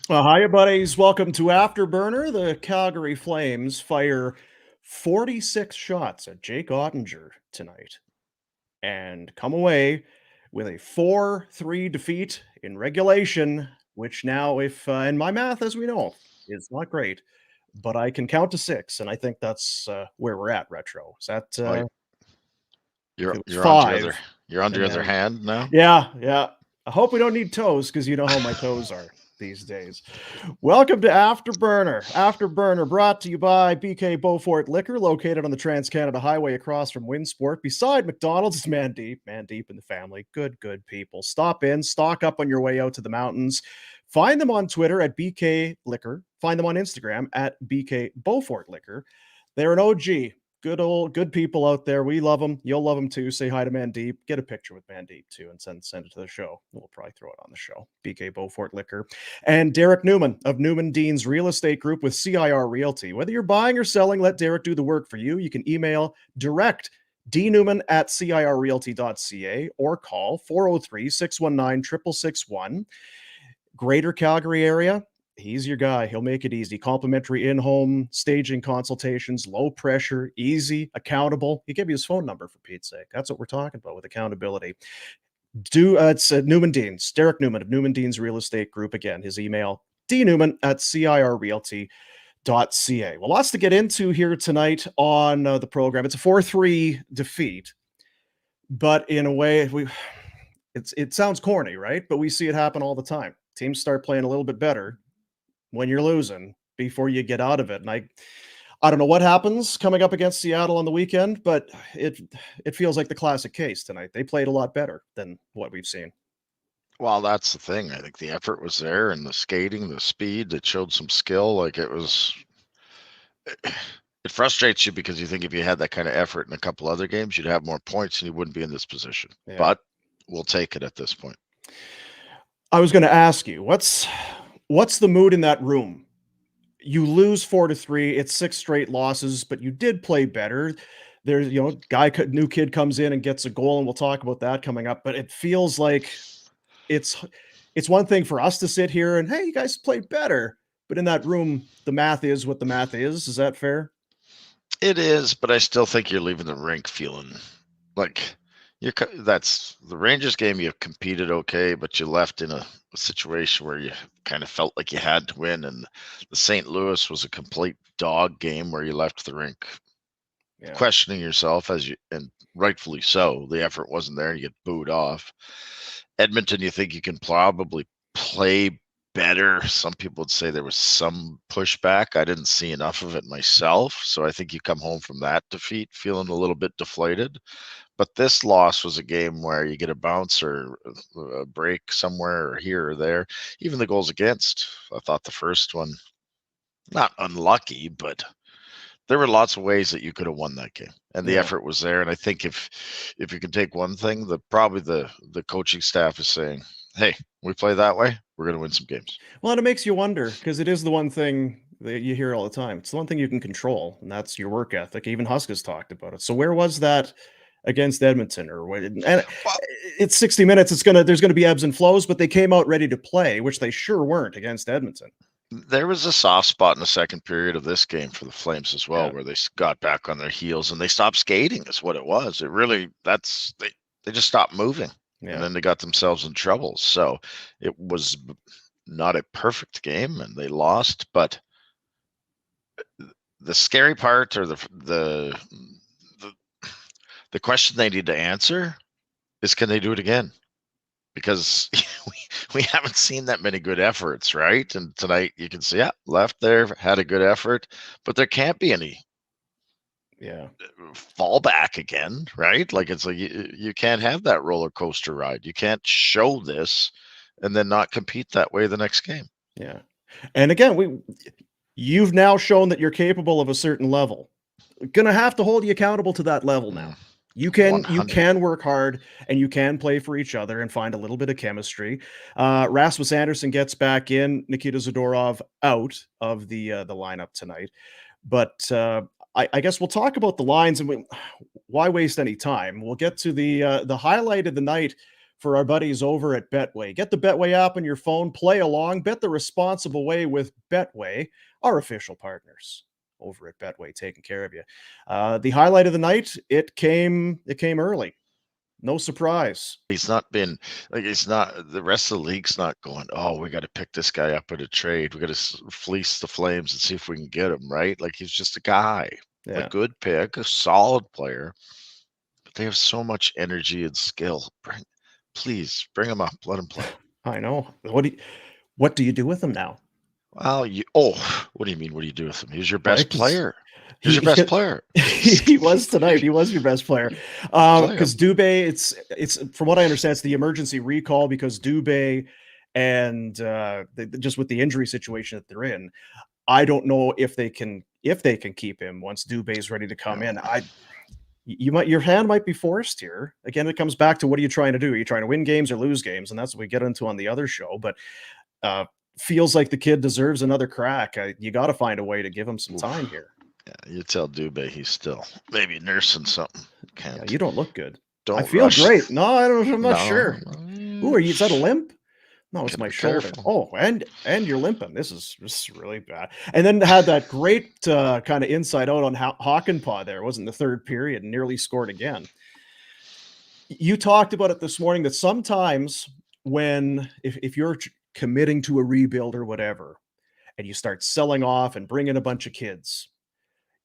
Hiya, buddies. Welcome to Afterburner. The Calgary Flames fire 46 shots at Jake Ottinger tonight and come away with a 4-3 defeat in regulation, which now, if in my math, as we know, is not great, but I can count to six, and I think that's where we're at, Retro. Is that Oh, if you're it was you're on your other five, you're on and your other then hand now. yeah. I hope we don't need toes because you know how my toes are these days. Welcome to Afterburner. Afterburner brought to you by BK Beaufort Liquor, located on the Trans-Canada Highway across from Winsport, beside McDonald's. It's Man Deep in the family. Good people. Stop in, stock up on your way out to the mountains. Find them on Twitter at BK Liquor. Find them on Instagram at BK Beaufort Liquor. They're an OG. Good people out there. We love them. You'll love them too. Say hi to Mandeep. Get a picture with Mandeep too, and send it to the show. We'll probably throw it on the show. BK Beaufort Liquor and Derek Newman of Newman Dean's Real Estate Group with CIR Realty. Whether you're buying or selling, let Derek do the work for you. You can email direct dnewman at cirrealty.ca or call 403-619-6661. Greater Calgary area, he's your guy. He'll make it easy. Complimentary in-home staging consultations, low pressure, easy, accountable. He gave you his phone number for Pete's sake. That's what we're talking about with accountability. It's Newman Dean's, Derek Newman of Newman Dean's Real Estate Group. Again, his email, dnewman at cirrealty.ca. Well, lots to get into here tonight on the program. It's a 4-3 defeat, but in a way, it sounds corny, right? But we see it happen all the time. Teams start playing a little bit better when you're losing before you get out of it. And I don't know what happens coming up against Seattle on the weekend, but it feels like the classic case tonight. They played a lot better than what we've seen. Well, that's the thing. I think the effort was there, and the skating, the speed. It showed some skill. Like it was. It frustrates you because you think if you had that kind of effort in a couple other games, you'd have more points and you wouldn't be in this position. Yeah. But we'll take it at this point. I was going to ask you, what's the mood in that room? You lose 4-3. It's 6 straight losses, but you did play better. There's, new kid comes in and gets a goal, and we'll talk about that coming up. But it feels like it's one thing for us to sit here and, hey, you guys played better. But in that room, the math is what the math is. Is that fair? It is, but I still think you're leaving the rink feeling like that's the Rangers game. You competed okay, but you left in a situation where you kind of felt like you had to win. And the St. Louis was a complete dog game where you left the rink questioning yourself, and rightfully so. The effort wasn't there. You get booed off. Edmonton, you think you can probably play better. Some people would say there was some pushback. I didn't see enough of it myself. So I think you come home from that defeat feeling a little bit deflated. But this loss was a game where you get a bounce or a break somewhere or here or there. Even the goals against, I thought the first one, not unlucky, but there were lots of ways that you could have won that game, and the effort was there. And I think if you can take one thing, probably the coaching staff is saying, hey, we play that way, we're going to win some games. Well, and it makes you wonder, because it is the one thing that you hear all the time. It's the one thing you can control, and that's your work ethic. Even Husk has talked about it. So where was that against Edmonton? And it's 60 minutes. There's gonna be ebbs and flows, but they came out ready to play, which they sure weren't against Edmonton. There was a soft spot in the second period of this game for the Flames as well, where they got back on their heels and they stopped skating is what it was. It really, they just stopped moving. And then they got themselves in trouble. So it was not a perfect game and they lost, but the scary part, or the question they need to answer is, can they do it again? Because we haven't seen that many good efforts, right? And tonight you can see, left there, had a good effort, but there can't be any fallback again, right? Like it's like you can't have that roller coaster ride. You can't show this and then not compete that way the next game. Yeah. And again, you've now shown that you're capable of a certain level. Gonna have to hold you accountable to that level now. You can work hard and you can play for each other and find a little bit of chemistry. Rasmus Andersson gets back in, Nikita Zadorov out of the lineup tonight. But I guess we'll talk about the lines, and why waste any time? We'll get to the highlight of the night for our buddies over at Betway. Get the Betway app on your phone, play along, bet the responsible way with Betway, our official partners over at Betway, taking care of you. The highlight of the night, it came early. No surprise. He's not been like, the rest of the league's not going, oh, we got to pick this guy up at a trade. We got to fleece the Flames and see if we can get him, right? Like, he's just a guy, a good pick, a solid player. But they have so much energy and skill. Please bring him up. Let him play. I know. What do you do with him now? Well, what do you mean? What do you do with him? He's your best player. He's your best player. He was tonight. He was your best player. Because Dubé, it's from what I understand, it's the emergency recall because Dubé and just with the injury situation that they're in, I don't know if they can keep him once Dubé's ready to come in. Your hand might be forced here. Again, it comes back to what are you trying to do? Are you trying to win games or lose games? And that's what we get into on the other show. But feels like the kid deserves another crack. You got to find a way to give him some time here. Yeah, you tell Dubé he's still maybe nursing something. Yeah, you don't look good. Don't I feel rush. Great. No, I'm not sure. Ooh, are you? Is that a limp? No, it's my shoulder. Careful. Oh, and you're limping. This is really bad. And then had that great kind of inside out on Hakanpää there. It wasn't the third period and nearly scored again. You talked about it this morning that sometimes when if you're committing to a rebuild or whatever, and you start selling off and bring in a bunch of kids,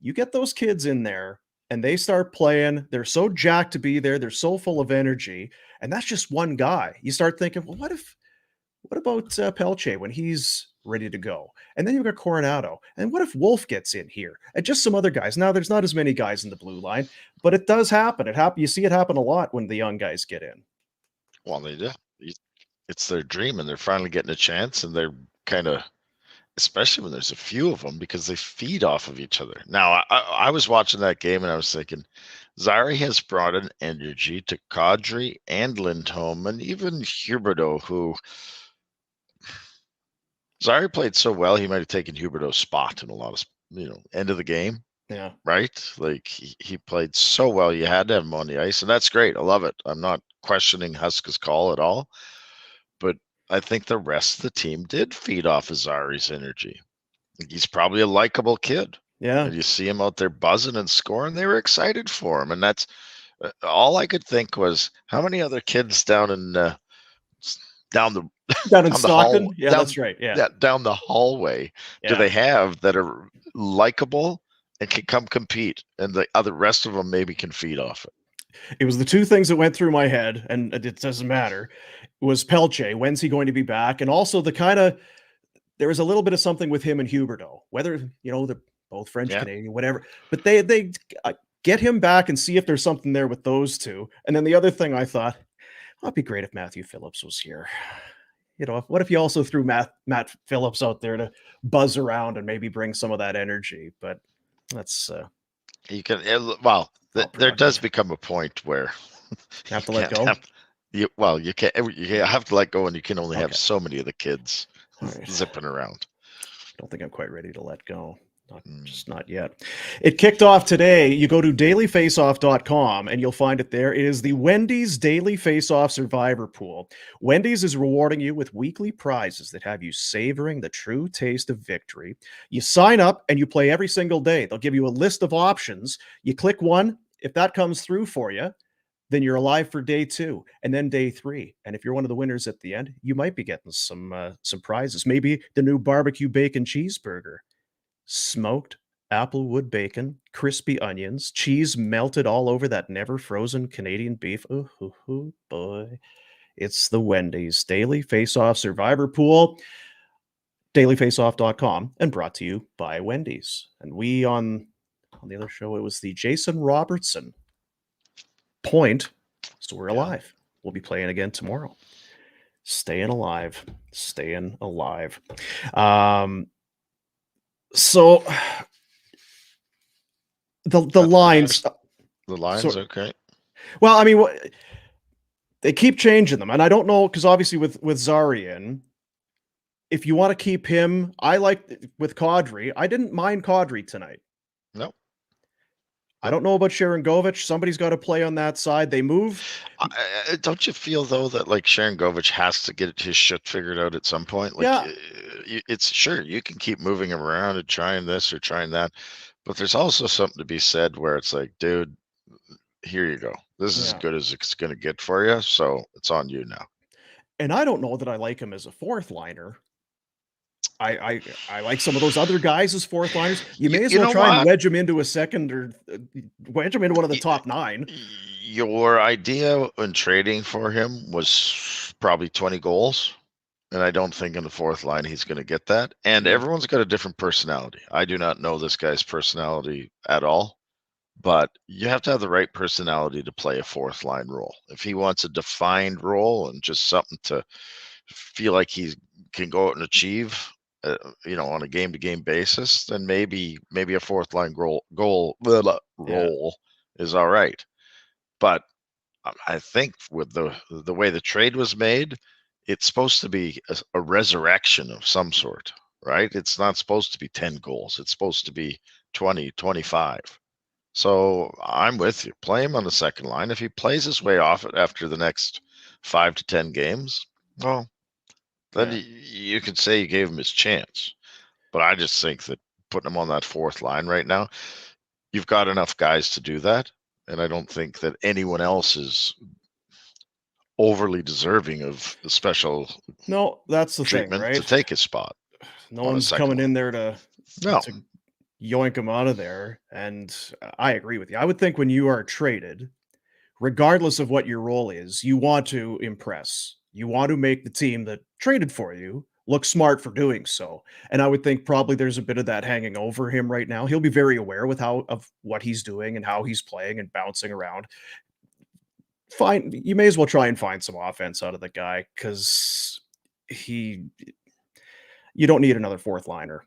you get those kids in there and they start playing. They're so jacked to be there. They're so full of energy. And that's just one guy. You start thinking, well, what about Pelche when he's ready to go? And then you've got Coronado. And what if Wolf gets in here? And just some other guys. Now, there's not as many guys in the blue line, but it does happen. You see it happen a lot when the young guys get in. Well, they do. It's their dream, and they're finally getting a chance, and they're kind of, especially when there's a few of them, because they feed off of each other. Now, I was watching that game, and I was thinking, Zary has brought an energy to Kadri and Lindholm, and even Huberdeau, who Zary played so well, he might have taken Huberdeau's spot in a lot of, end of the game. Yeah. Right? Like, he played so well, you had to have him on the ice, and that's great. I love it. I'm not questioning Huska's call at all. But I think the rest of the team did feed off of Zary's energy. He's probably a likable kid. Yeah. And you see him out there buzzing and scoring. They were excited for him. And that's all I could think was, how many other kids down in Stockton? Yeah, that's right. Yeah. Down the hallway do they have that are likable and can come compete? And the rest of them maybe can feed off it. It was the two things that went through my head, and it doesn't matter. It was Pelche. When's he going to be back? And also there was a little bit of something with him and Huberdeau, whether, they're both French, Canadian, whatever, but they get him back and see if there's something there with those two. And then the other thing I thought, it'd be great if Matthew Phillips was here. What if you also threw Matt Phillips out there to buzz around and maybe bring some of that energy? But that's you can, there does become a point where you have to let go. You can't. You have to let go, and you can only have so many of the kids zipping around. I don't think I'm quite ready to let go. Just not yet. It kicked off today. You go to dailyfaceoff.com and you'll find it there. It is the Wendy's Daily Face-Off Survivor Pool. Wendy's is rewarding you with weekly prizes that have you savoring the true taste of victory. You sign up and you play every single day. They'll give you a list of options. You click one. If that comes through for you, then you're alive for day 2 and then day 3. And if you're one of the winners at the end, you might be getting some prizes. Maybe the new barbecue bacon cheeseburger. Smoked applewood bacon, crispy onions, cheese melted all over that never frozen Canadian beef. Oh boy. It's the Wendy's Daily Face-Off Survivor Pool. Dailyfaceoff.com, and brought to you by Wendy's. And we on the other show, it was the Jason Robertson point. So we're alive. We'll be playing again tomorrow. Staying alive. So the lines. The lines, okay. Well, I mean, they keep changing them, and I don't know, because obviously with Zary in, if you want to keep him, I like with Kadri. I didn't mind Kadri tonight. No. I don't know about Sharangovich. Somebody's got to play on that side. They move. Don't you feel though that like Sharangovich has to get his shit figured out at some point? Like, Yeah. It's sure you can keep moving him around and trying this or trying that, but there's also something to be said where it's like, dude, here you go. This is as good as it's going to get for you. So it's on you now. And I don't know that I like him as a fourth liner. I like some of those other guys as fourth liners. You may as well try and wedge him into a second or wedge him into one of the top 9. Your idea in trading for him was probably 20 goals. And I don't think in the fourth line he's going to get that. And everyone's got a different personality. I do not know this guy's personality at all. But you have to have the right personality to play a fourth line role. If he wants a defined role and just something to feel like he can go out and achieve, on a game-to-game basis, then maybe a fourth line role is all right. But I think with the way the trade was made, it's supposed to be a resurrection of some sort, right? It's not supposed to be 10 goals. It's supposed to be 20, 25. So I'm with you. Play him on the second line. If he plays his way off it after the next 5 to 10 games, well, then you could say you gave him his chance. But I just think that putting him on that fourth line right now, you've got enough guys to do that. And I don't think that anyone else is overly deserving of the special that's the treatment, thing, right? To take his spot. No one's coming in there to yoink him out of there. And I agree with you. I would think when you are traded, regardless of what your role is, you want to impress. You want to make the team that traded for you look smart for doing so. And I would think probably there's a bit of that hanging over him right now. He'll be very aware of what he's doing and how he's playing and bouncing around. Fine. You may as well try and find some offense out of the guy because you don't need another fourth liner.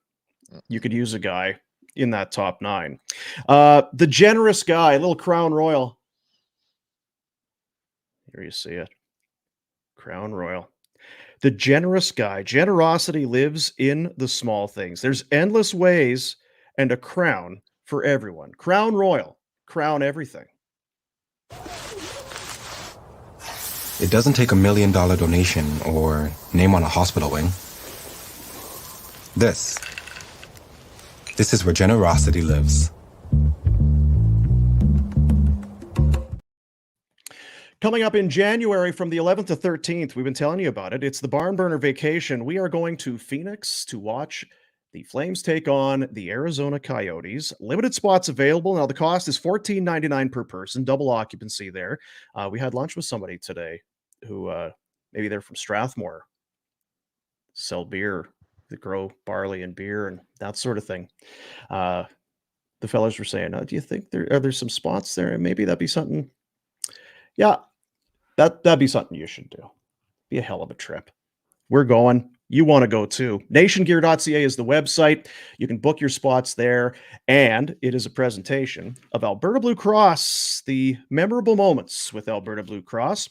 You could use a guy in that top 9. The generous guy, little Crown Royal. Here you see it. Crown Royal. The generous guy. Generosity lives in the small things. There's endless ways and a crown for everyone. Crown Royal. Crown everything. It doesn't take $1 million donation or name on a hospital wing. This is where generosity lives. Coming up in January from the 11th to 13th, we've been telling you about it. It's the Barn Burner Vacation. We are going to Phoenix to watch the Flames take on the Arizona Coyotes. Limited spots available. Now, the cost is $14.99 per person, double occupancy there. We had lunch with somebody today who maybe they're from Strathmore, sell beer, that grow barley and beer and that sort of thing. The fellas were saying, do you think are there some spots there? And maybe that'd be something. Yeah, that'd be something you should do. Be a hell of a trip. We're going. You want to go too. Nationgear.ca is the website. You can book your spots there. And it is a presentation of Alberta Blue Cross, the memorable moments with Alberta Blue Cross.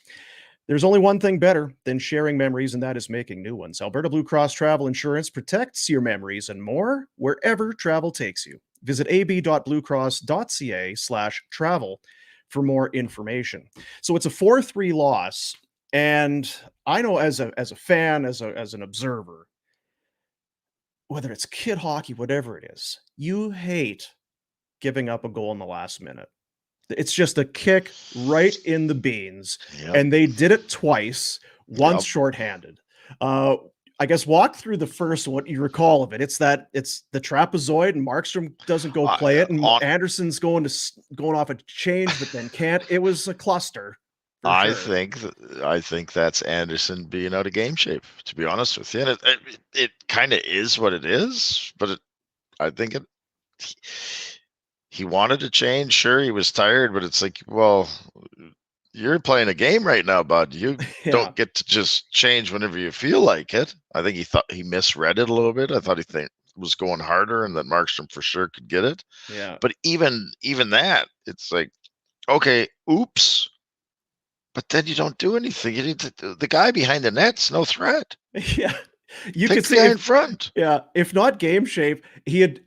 There's only one thing better than sharing memories, and that is making new ones. Alberta Blue Cross Travel Insurance protects your memories and more wherever travel takes you. Visit ab.bluecross.ca/travel for more information. So it's a 4-3 loss. And I know as a fan, as an observer, whether it's kid hockey, whatever it is, you hate giving up a goal in the last minute. It's just a kick right in the beans. Yep. And they did it twice, once shorthanded. I guess walk through the first, what you recall of it. It's the trapezoid and Markstrom doesn't go play it. And Anderson's going off a change, but then can't. It was a cluster. I think that's Anderson being out of game shape, to be honest with you. And it kind of is what it is, but I think he wanted to change. Sure, he was tired, but it's like, well, you're playing a game right now, bud. You don't get to just change whenever you feel like it. I think he thought he misread it a little bit. I thought he was going harder and that Markstrom for sure could get it. Yeah. But even that, it's like, okay, oops. But then you don't do anything. You need the guy behind the net's no threat. Yeah, you could see in front. Yeah, if not game shape, he had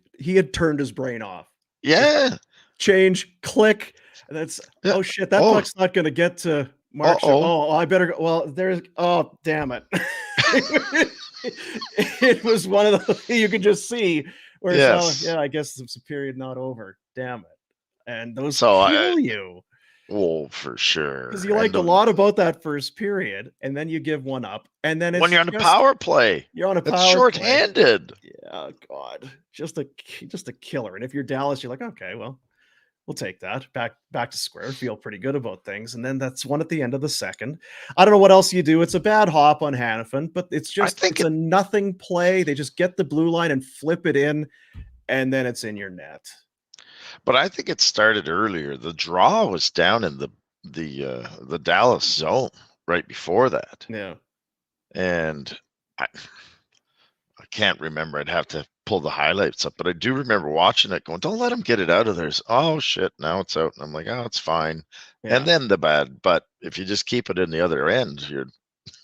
turned his brain off. Yeah, change, click. That's Yeah. oh shit, that puck's not gonna get to Markstrom. Oh, I better go. Well, there's damn it. It was one of the you could just see where it's Yes. I guess it's a period not over. Damn it. And those So kill you. Oh, for sure. Because you liked a lot about that first period, and then you give one up, and then it's when you're on a power play, you're on a power it's shorthanded. Yeah, God, just a killer. And if you're Dallas, you're like, okay, well, we'll take that back to square. Feel pretty good about things, and then that's one at the end of the second. I don't know what else you do. It's a bad hop on Hanifin, but it's just it's a nothing play. They just get the blue line and flip it in, and then it's in your net. But I think it started earlier. The draw was down in the Dallas zone right before that. Yeah. And I can't remember. I'd have to pull the highlights up, but I do remember watching it going, don't let him get it out of there. Oh shit, now it's out. And I'm like, oh, it's fine. Yeah. And then the bad, but if you just keep it in the other end, you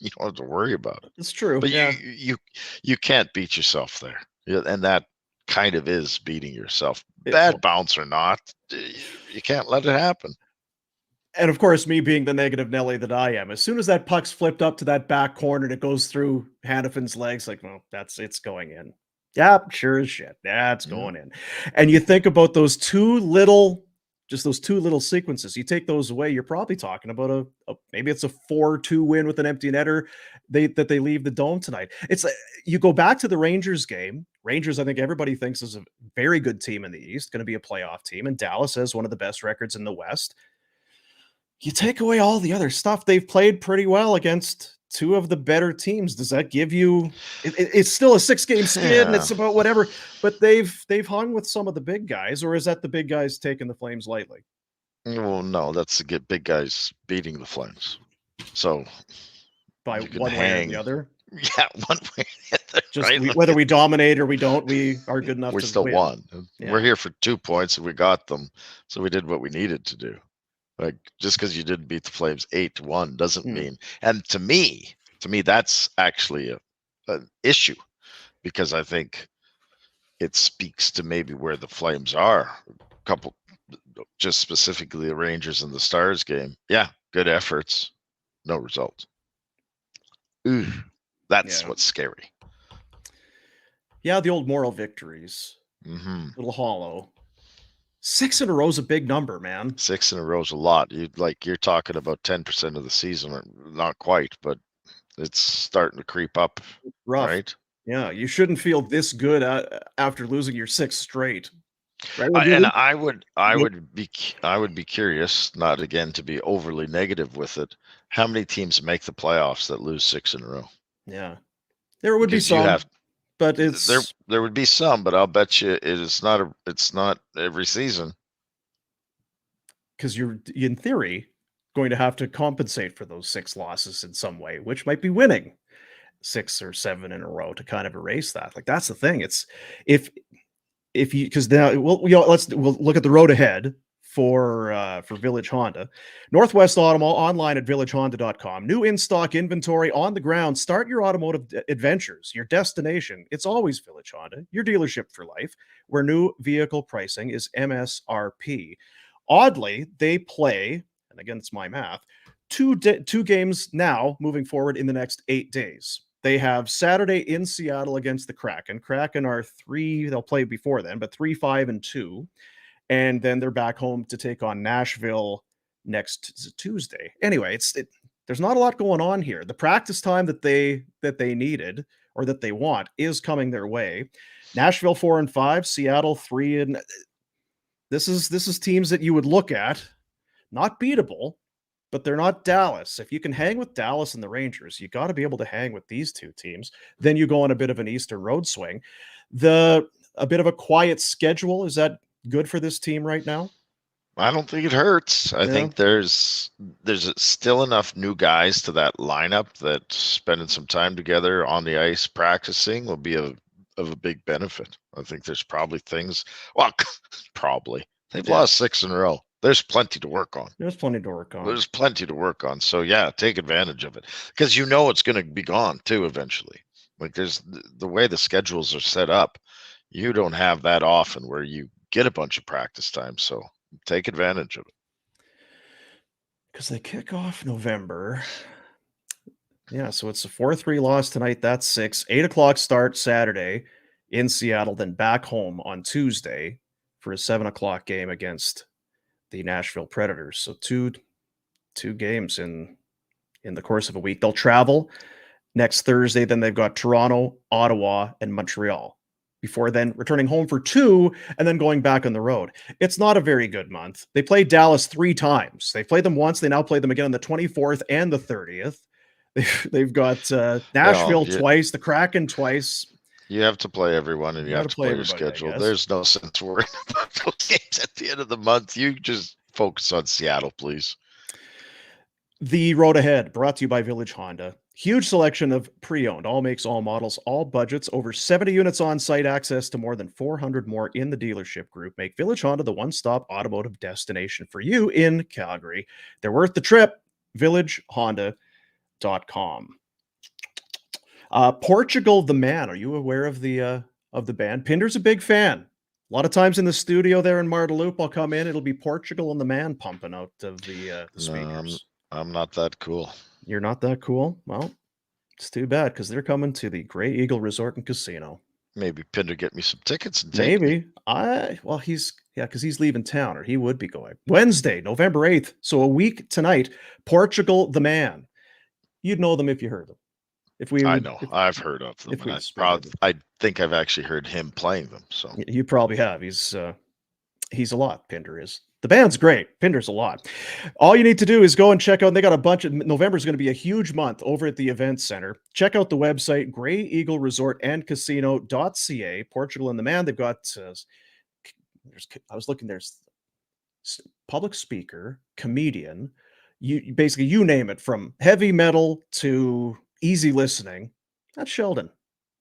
don't have to worry about it. It's true. But you can't beat yourself there. And that kind of is beating yourself. Bad bounce or not, you can't let it happen. And of course, me being the negative Nelly that I am, as soon as that puck's flipped up to that back corner and it goes through Hanifin's legs, like, well, it's going in. Yeah, sure as shit. That's going in. And you think about those two little sequences. You take those away, you're probably talking about maybe it's a 4-2 win with an empty netter that they leave the dome tonight. It's you go back to the Rangers game. Rangers, I think everybody thinks is a very good team in the East, going to be a playoff team, and Dallas has one of the best records in the West. You take away all the other stuff. They've played pretty well against two of the better teams. Does that give you? It's still a 6-game skid, and it's about whatever. But they've hung with some of the big guys, or is that the big guys taking the Flames lightly? Well, no, that's the big guys beating the Flames. So by one way or the other. Yeah, one way or the other. Just right? Whether we dominate or we don't, we are good enough. We still won. Yeah. We're here for 2 points, and we got them. So we did what we needed to do. Like just because you didn't beat the Flames 8-1 doesn't mean. And to me, that's actually an issue, because I think it speaks to maybe where the Flames are. Just specifically the Rangers and the Stars game. Yeah, good efforts, no results. Ooh, that's what's scary. Yeah, the old moral victories. Mm-hmm. Little hollow. 6 in a row is a big number, man. 6 in a row is a lot. You're talking about 10% of the season, or not quite, but it's starting to creep up. Rough. Right? Yeah, you shouldn't feel this good after losing your 6th straight. Right? And I would be curious, not again to be overly negative with it, how many teams make the playoffs that lose 6 in a row? Yeah, there would be some. But it's there would be some, but I'll bet you it's not every season. Because you're in theory going to have to compensate for those 6 losses in some way, which might be winning 6 or 7 in a row to kind of erase that. Like that's the thing. It's if you because now we'll look at the road ahead for Village Honda. Northwest Automall online at villagehonda.com. New in-stock inventory on the ground. Start your automotive adventures. Your destination, it's always Village Honda, your dealership for life, where new vehicle pricing is MSRP. Oddly, they play, and again, it's my math, two games now moving forward in the next 8 days. They have Saturday in Seattle against the Kraken. Kraken are 3, they'll play before then, but 3-5-2. And then they're back home to take on Nashville next Tuesday. Anyway, there's not a lot going on here. The practice time that they needed or that they want is coming their way. Nashville 4-5, Seattle 3, and this is teams that you would look at, not beatable, but they're not Dallas. If you can hang with Dallas and the Rangers, you got to be able to hang with these two teams. Then you go on a bit of an Eastern road swing. A bit of a quiet schedule, is that good for this team right now? I don't think it hurts. I think there's still enough new guys to that lineup that spending some time together on the ice practicing will be of a big benefit. I think there's probably things. Well, probably they've lost 6 in a row. There's plenty to work on. There's plenty to work on. So yeah, take advantage of it, because it's going to be gone too eventually. Like there's the way the schedules are set up, you don't have that often where you get a bunch of practice time. So Take advantage of it. Because they kick off November. Yeah, so it's a 4-3 loss tonight. That's 6. 8 o'clock start Saturday in Seattle, then back home on Tuesday for a 7 o'clock game against the Nashville Predators. So two games in the course of a week. They'll travel next Thursday. Then they've got Toronto, Ottawa, and Montreal before then returning home for 2 and then going back on the road. It's not a very good month. They played Dallas 3 times. They played them once. They now play them again on the 24th and the 30th. They've got Nashville twice, the Kraken twice. You have to play everyone, and you have to play your schedule. There's no sense worrying about those games at the end of the month. You just focus on Seattle, please. The road ahead, brought to you by Village Honda. Huge selection of pre-owned, all makes, all models, all budgets, over 70 units on site, access to more than 400 more in the dealership group. Make Village Honda the one-stop automotive destination for you in Calgary. They're worth the trip. VillageHonda.com. Portugal the Man. Are you aware of the band? Pinder's a big fan. A lot of times in the studio there in Marteloup, I'll come in. It'll be Portugal and the Man pumping out of the speakers. I'm not that cool. You're not that cool? Well, it's too bad because they're coming to the Grey Eagle Resort and Casino. Maybe Pinder get me some tickets. And maybe. Because he's leaving town, or he would be going. Wednesday, November 8th. So a week tonight, Portugal the Man. You'd know them if you heard them. I've heard of them. I think I've actually heard him playing them. So you probably have. He's a lot. Pinder is. The band's great. Pinder's a lot. All you need to do is go and check out. They got a bunch of. November is going to be a huge month over at the event center. Check out the website, Grey Eagle Resort and Casino.ca. Portugal and the Man. They've got. I was looking. There's public speaker, comedian. You basically you name it, from heavy metal to easy listening. That's Sheldon.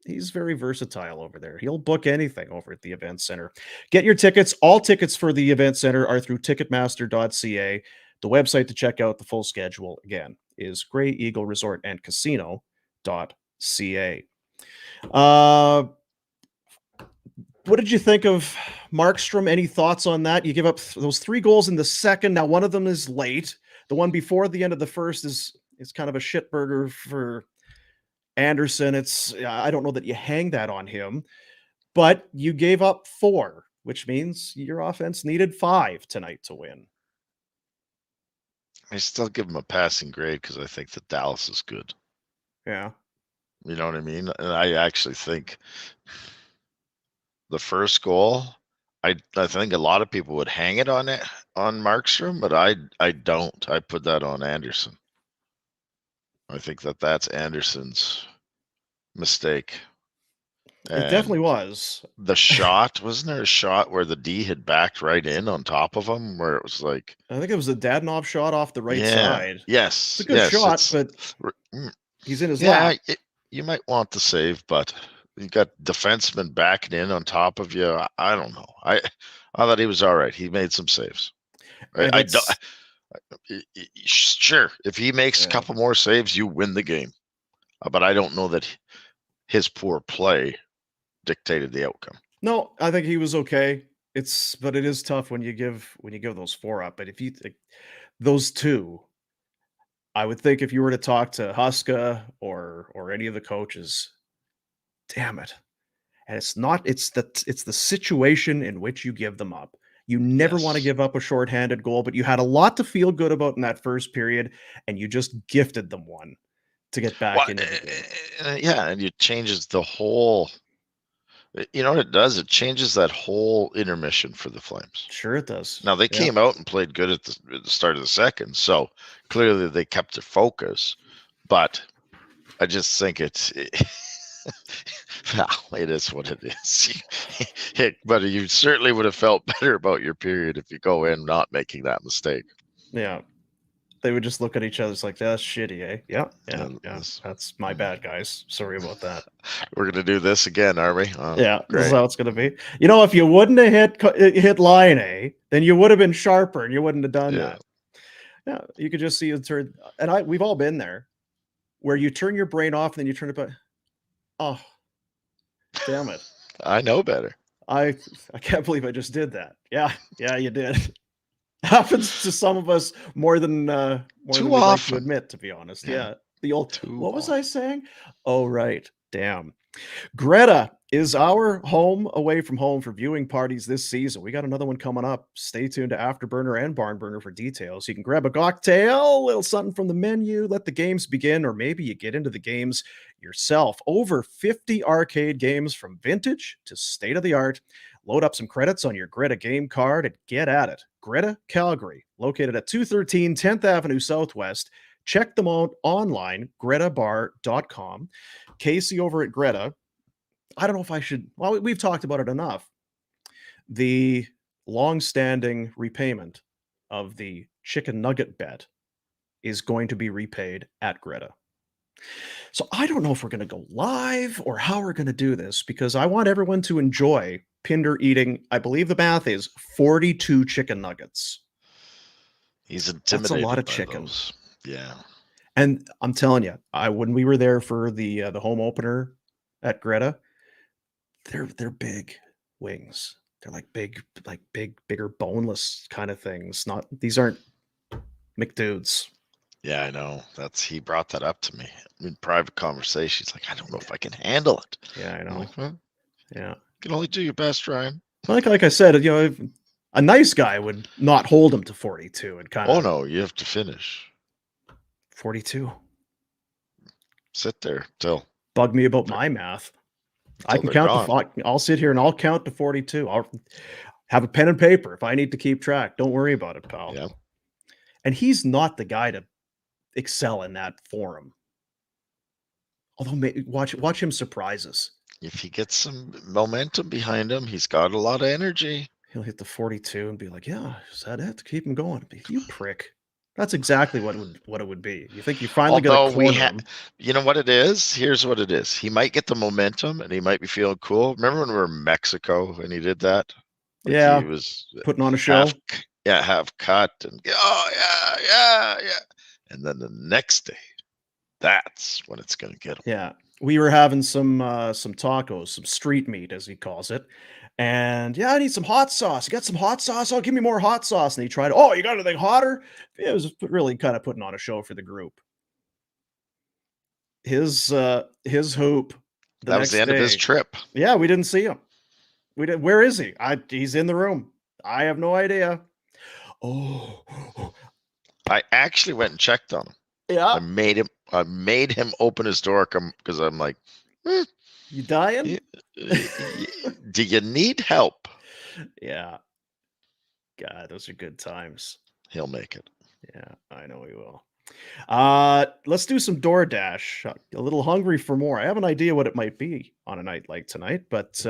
He's very versatile over there. He'll book anything over at the event center. Get your tickets. All tickets for the event center are through Ticketmaster.ca. The website to check out the full schedule, again, is Grey Eagle Resort and Casino.ca. What did you think of Markstrom? Any thoughts on that? You give up those 3 goals in the second. Now, one of them is late. The one before the end of the first is kind of a shitburger for Anderson. I don't know that you hang that on him, but you gave up 4, which means your offense needed 5 tonight to win. I still give him a passing grade because I think that Dallas is good. Yeah. You know what I mean? And I actually think the first goal, I think a lot of people would hang it on Markstrom, but I don't. I put that on Anderson. I think that's Anderson's mistake. It definitely was. The shot, wasn't there a shot where the D had backed right in on top of him, where it was like, I think it was a Dadonov shot off the right side. Yes. It's a good shot, but he's in his lap. You might want the save, but you got defensemen backing in on top of you. I don't know. I thought he was all right. He made some saves. Right? Sure, if he makes a couple more saves, you win the game. But I don't know that his poor play dictated the outcome. No, I think he was okay. But it is tough when you give those 4 up. But if you those 2, I would think if you were to talk to Huska or any of the coaches, damn it. And it's the situation in which you give them up. You never want to give up a shorthanded goal, but you had a lot to feel good about in that first period, and you just gifted them one to get back into the game. Yeah, and it changes the whole. You know what it does? It changes that whole intermission for the Flames. Sure, it does. Now they came out and played good at the start of the second, so clearly they kept their focus. But I just think well, it is what it is. But you certainly would have felt better about your period if you go in not making that mistake. Yeah. They would just look at each other. It's like, that's shitty, eh? Yeah. That's my bad, guys. Sorry about that. We're going to do this again, are we? This is how it's going to be. You know, if you wouldn't have hit line A, then you would have been sharper and you wouldn't have done that. Yeah. You could just see it turn. And we've all been there where you turn your brain off and then you turn it back. Oh, damn it. I know better. I can't believe I just did that. Yeah, you did. Happens to some of us more than Too we'd like to often. admit, to be honest. Yeah. Yeah. The old, Too what was often. I saying? Oh, right. Damn. Greta is our home away from home for viewing parties this season. We got another one coming up. Stay tuned to Afterburner and Barnburner for details. You can grab a cocktail, a little something from the menu, let the games begin, or maybe you get into the games yourself. Over 50 arcade games from vintage to state of the art. Load up some credits on your Greta game card and get at it. Greta Calgary, located at 213 10th Avenue Southwest. Check them out online, gretabar.com. Casey over at Greta, I don't know if I should, well, we've talked about it enough. The long-standing repayment of the chicken nugget bet is going to be repaid at Greta. So I don't know if we're going to go live or how we're going to do this, because I want everyone to enjoy Pinder eating, I believe the math is 42 chicken nuggets. He's That's intimidated a lot of by chicken. those. Yeah. And I'm telling you, when we were there for the home opener at Greta, they're big wings. They're like bigger boneless kind of things. These aren't McDudes. Yeah, I know. He brought that up to me in private conversation. He's like, I don't know if I can handle it. Yeah, I I'm know. like, well, Yeah. you can only do your best, Ryan. Like I said, if a nice guy would not hold him to 42 and kind of. Oh no, you have to finish. 42. Sit there till Bug me about my math. I can they're count gone. I'll sit here and I'll count to 42. I'll have a pen and paper if I need to keep track. Don't worry about it, pal. Yeah. And he's not the guy to excel in that forum. Although watch him surprise us. If he gets some momentum behind him, he's got a lot of energy. He'll hit the 42 and be like, "Yeah, is that it? Keep him going." You prick. That's exactly what it would be. You think you finally got a corner him? You know what it is? Here's what it is. He might get the momentum and he might be feeling cool. Remember when we were in Mexico and he did that? Like yeah, he was putting on a show. Half cut and yeah. And then the next day, that's when it's going to get him. Yeah, we were having some tacos, some street meat as he calls it. And yeah, I need some hot sauce. You got some hot sauce? Oh, give me more hot sauce. And he tried, oh, you got anything hotter? It was really kind of putting on a show for the group. His hoop. That was the end of his trip. Yeah, we didn't see him. Where is he? He's in the room. I have no idea. Oh. I actually went and checked on him. Yeah. I made him open his door because I'm like, you dying? Do you need help? Yeah. God, those are good times. He'll make it. Yeah, I know he will. Let's do some DoorDash. A little hungry for more. I have an idea what it might be on a night like tonight, but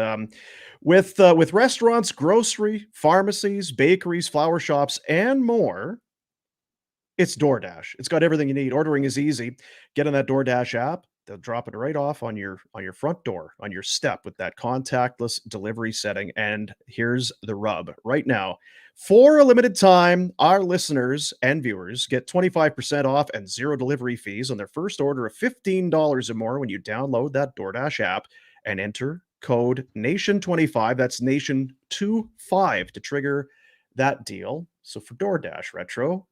with restaurants, grocery, pharmacies, bakeries, flower shops, and more, it's DoorDash. It's got everything you need. Ordering is easy. Get on that DoorDash app. They'll drop it right off on your front door, on your step with that contactless delivery setting. And here's the rub. Right now, for a limited time, our listeners and viewers get 25% off and zero delivery fees on their first order of $15 or more when you download that DoorDash app and enter code NATION25. That's NATION25 to trigger that deal. So for DoorDash Retro,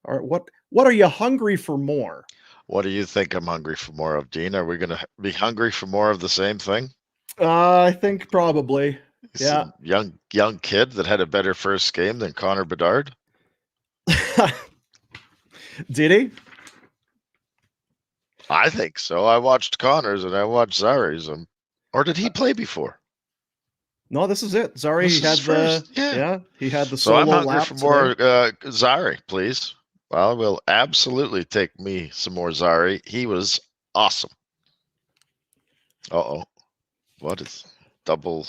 what are you hungry for more? What do you think I'm hungry for more of, Dean? Are we going to be hungry for more of the same thing? I think probably. Yeah. Young kid that had a better first game than Connor Bedard. Did he? I think so. I watched Connor's and I watched Zary's. Or did he play before? No, this is it. Zary he had the so I'm hungry lap for more Zary, please. Well, we'll absolutely take me some more Zary. He was awesome. What is double?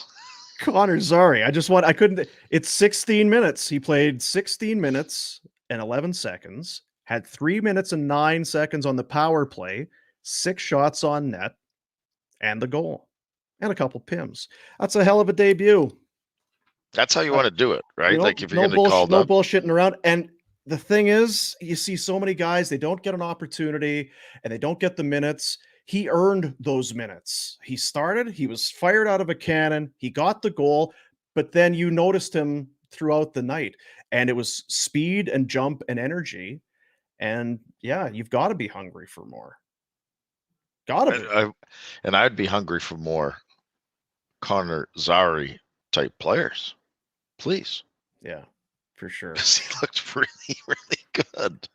Conor Zary. I couldn't. It's 16 minutes. He played 16 minutes and 11 seconds, had 3 minutes and 9 seconds on the power play, 6 shots on net, and the goal, and a couple pims. That's a hell of a debut. That's how you want to do it, right? Like if you're going to call no bullshitting around. And the thing is, you see so many guys, they don't get an opportunity and they don't get the minutes. He earned those minutes. He started, he was fired out of a cannon, he got the goal, but then you noticed him throughout the night. And it was speed and jump and energy. And yeah, you've got to be hungry for more. Gotta be. And I'd be hungry for more Conor Zary type players, please. Yeah, for sure. He looked really, really good.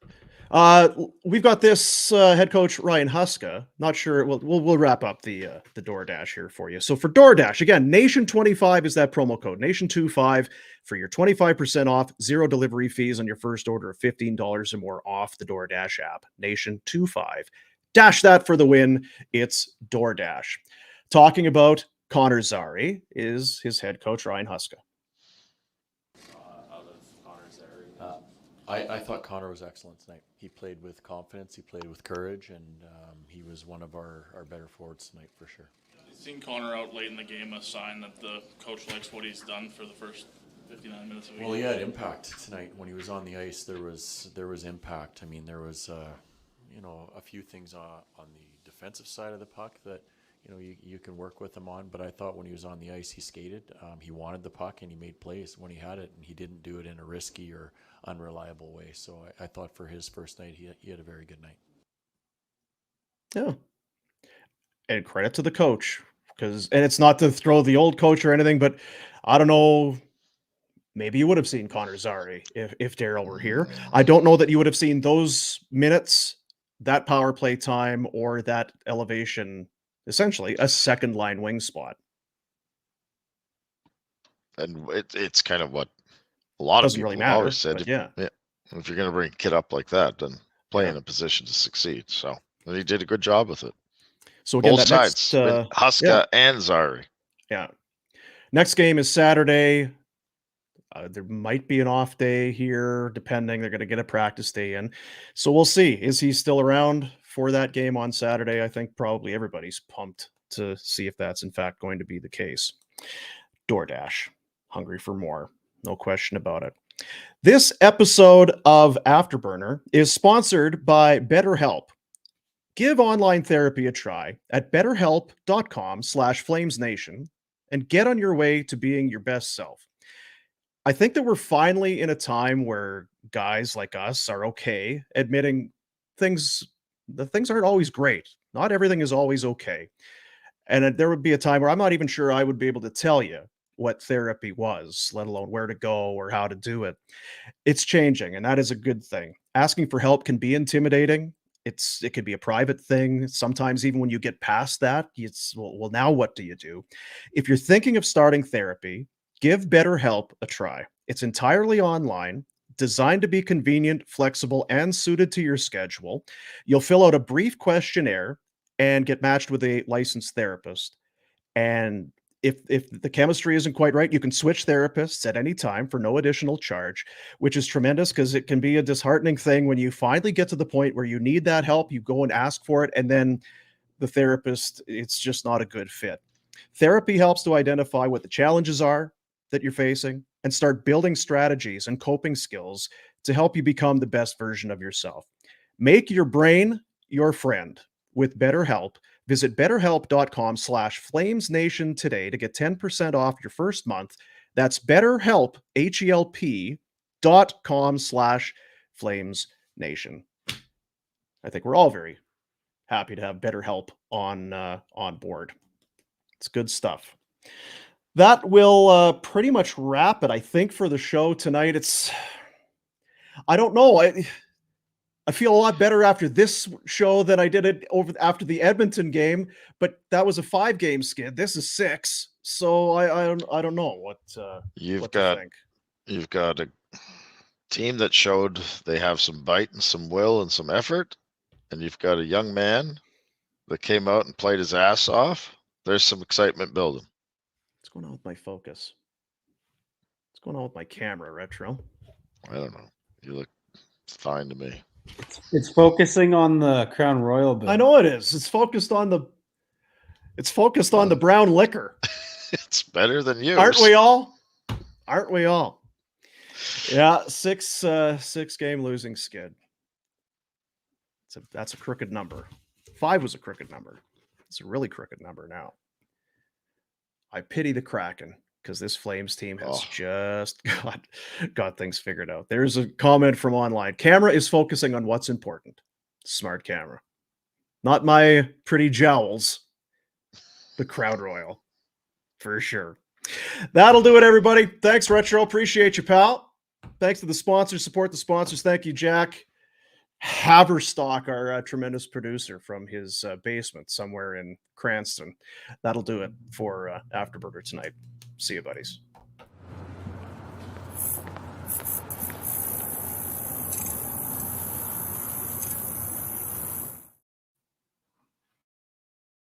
We've got this head coach Ryan Huska. Not sure. We'll wrap up the DoorDash here for you. So for DoorDash, again, Nation25 is that promo code, Nation25 for your 25% off, 0 delivery fees on your first order of $15 or more off the DoorDash app. Nation25. Dash that for the win. It's DoorDash. Talking about Conor Zary is his head coach Ryan Huska. I thought Conor was excellent tonight. He played with confidence, he played with courage, and he was one of our better forwards tonight for sure. Seeing Conor out late in the game a sign that the coach likes what he's done for the first 59 minutes of the game? Well, he had impact tonight. When he was on the ice, there was impact. I mean, there was a few things on the defensive side of the puck that you can work with him on. But I thought when he was on the ice, he skated. He wanted the puck and he made plays when he had it, and he didn't do it in a risky or unreliable way. So I thought for his first night, he had a very good night. Yeah. And credit to the coach, and it's not to throw the old coach or anything, but I don't know. Maybe you would have seen Conor Zary if Daryl were here. I don't know that you would have seen those minutes, that power play time, or that elevation, essentially a second line wing spot. And it's kind of what a lot Doesn't of people really matter, always said. yeah. If you're going to bring a kid up like that, then play Yeah. in a position to succeed. So and he did a good job with it. So again, Both sides, with Huska and Zary. Yeah. Next game is Saturday. There might be an off day here, depending. They're going to get a practice day in. So we'll see. Is he still around for that game on Saturday? I think probably everybody's pumped to see if that's in fact going to be the case. DoorDash, hungry for more. No question about it. This episode of Afterburner is sponsored by BetterHelp. Give online therapy a try at betterhelp.com/FlamesNation and get on your way to being your best self. I think that we're finally in a time where guys like us are okay admitting things aren't always great. Not everything is always okay. And there would be a time where I'm not even sure I would be able to tell you what therapy was, let alone where to go or how to do it. It's changing, and that is a good thing. Asking for help can be intimidating. It could be a private thing. Sometimes even when you get past that, well, now what do you do? If you're thinking of starting therapy, give BetterHelp a try. It's entirely online, designed to be convenient, flexible, and suited to your schedule. You'll fill out a brief questionnaire and get matched with a licensed therapist. And if the chemistry isn't quite right, you can switch therapists at any time for no additional charge, which is tremendous because it can be a disheartening thing when you finally get to the point where you need that help, you go and ask for it, and then the therapist, it's just not a good fit. Therapy helps to identify what the challenges are that you're facing and start building strategies and coping skills to help you become the best version of yourself. Make your brain your friend with BetterHelp. Visit betterhelp.com/FlamesNation today to get 10% off your first month. That's BetterHelp, HELP.com/FlamesNation. I think we're all very happy to have BetterHelp on board. It's good stuff. That will pretty much wrap it, I think, for the show tonight. I don't know. I feel a lot better after this show than I did it after the Edmonton game, but that was a 5-game skid. This is 6, so I don't know what to think. You've got a team that showed they have some bite and some will and some effort, and you've got a young man that came out and played his ass off. There's some excitement building. What's going on with my focus? What's going on with my camera, Retro? I don't know. You look fine to me. It's focusing on the Crown Royal bill. I know it is. It's focused on the brown liquor. It's better than yours. Aren't we all? Aren't we all? Yeah, 6-game losing skid. That's a crooked number. 5 was a crooked number. It's a really crooked number now. I pity the Kraken. because this Flames team has Oh. just got things figured out. There's a comment from online. Camera is focusing on what's important. Smart camera. Not my pretty jowls. The Crowd Royal. For sure. That'll do it, everybody. Thanks, Retro. Appreciate you, pal. Thanks to the sponsors. Support the sponsors. Thank you, Jack Haverstock, our tremendous producer from his basement somewhere in Cranston. That'll do it for Afterburner tonight. See you, buddies.